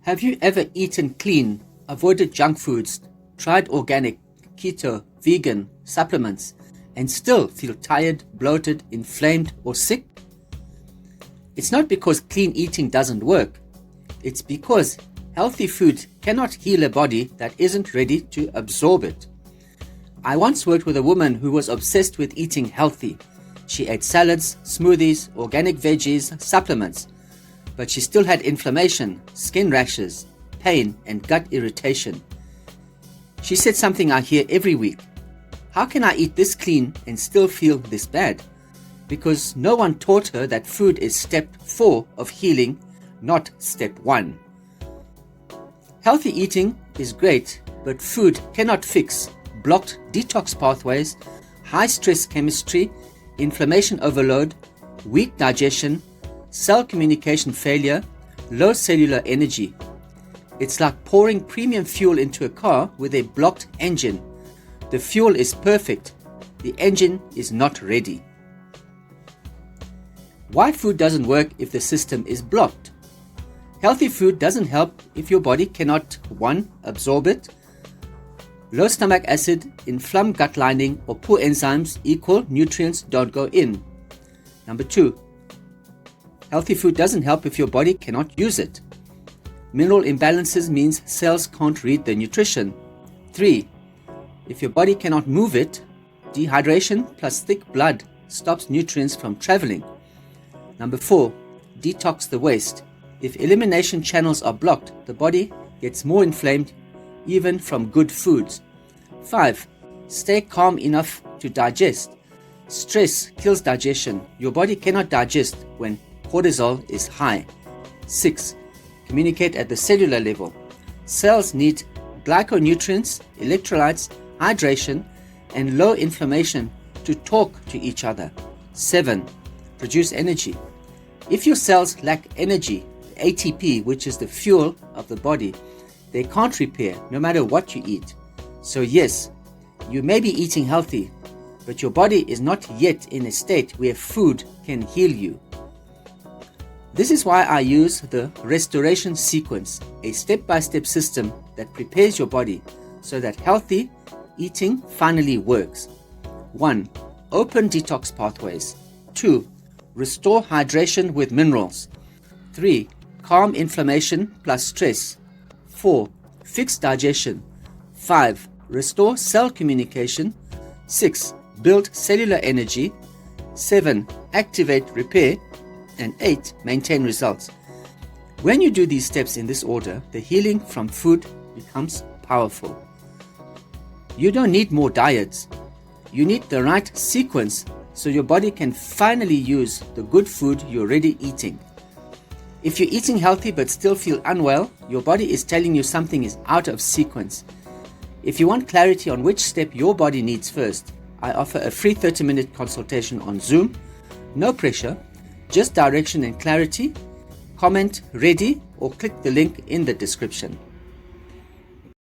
Have you ever eaten clean, avoided junk foods, tried organic, keto, vegan, supplements, and still feel tired, bloated, inflamed, or sick? It's not because clean eating doesn't work. It's because healthy food cannot heal a body that isn't ready to absorb it. I once worked with a woman who was obsessed with eating healthy. She ate salads, smoothies, organic veggies, supplements, but she still had inflammation, skin rashes, pain, and gut irritation. She said something I hear every week. How can I eat this clean and still feel this bad? Because no one taught her that food is step 4 of healing, not step 1. Healthy eating is great, but food cannot fix blocked detox pathways, high stress chemistry, inflammation overload, weak digestion, cell communication failure, low cellular energy. It's like pouring premium fuel into a car with a blocked engine. The fuel is perfect, the engine is not ready. Why food doesn't work if the system is blocked? Healthy food doesn't help if your body cannot 1. Absorb it. Low stomach acid, inflamed gut lining, or poor enzymes equal nutrients don't go in. Number 2. Healthy food doesn't help if your body cannot use it. Mineral imbalances means cells can't read the nutrition. 3. If your body cannot move it, dehydration plus thick blood stops nutrients from traveling. Number 4. Detox the waste. If elimination channels are blocked, the body gets more inflamed even from good foods. 5. Stay calm enough to digest. Stress kills digestion. Your body cannot digest when cortisol is high. 6. Communicate at the cellular level. Cells need glyconutrients, electrolytes, hydration, and low inflammation to talk to each other. 7. Produce energy. If your cells lack energy, ATP, which is the fuel of the body, they can't repair no matter what you eat. So yes, you may be eating healthy, but your body is not yet in a state where food can heal you. This is why I use the restoration sequence, a step-by-step system that prepares your body so that healthy eating finally works. 1. Open detox pathways. 2. Restore hydration with minerals. 3. Calm inflammation plus stress. 4. Fix digestion. 5. Restore cell communication. 6. Build cellular energy. 7. Activate repair. And 8. Maintain results. When you do these steps in this order, the healing from food becomes powerful. You don't need more diets. You need the right sequence so your body can finally use the good food you're already eating. If you're eating healthy but still feel unwell, your body is telling you something is out of sequence. If you want clarity on which step your body needs first, I offer a free 30-minute consultation on Zoom. No pressure, just direction and clarity. Comment ready or click the link in the description.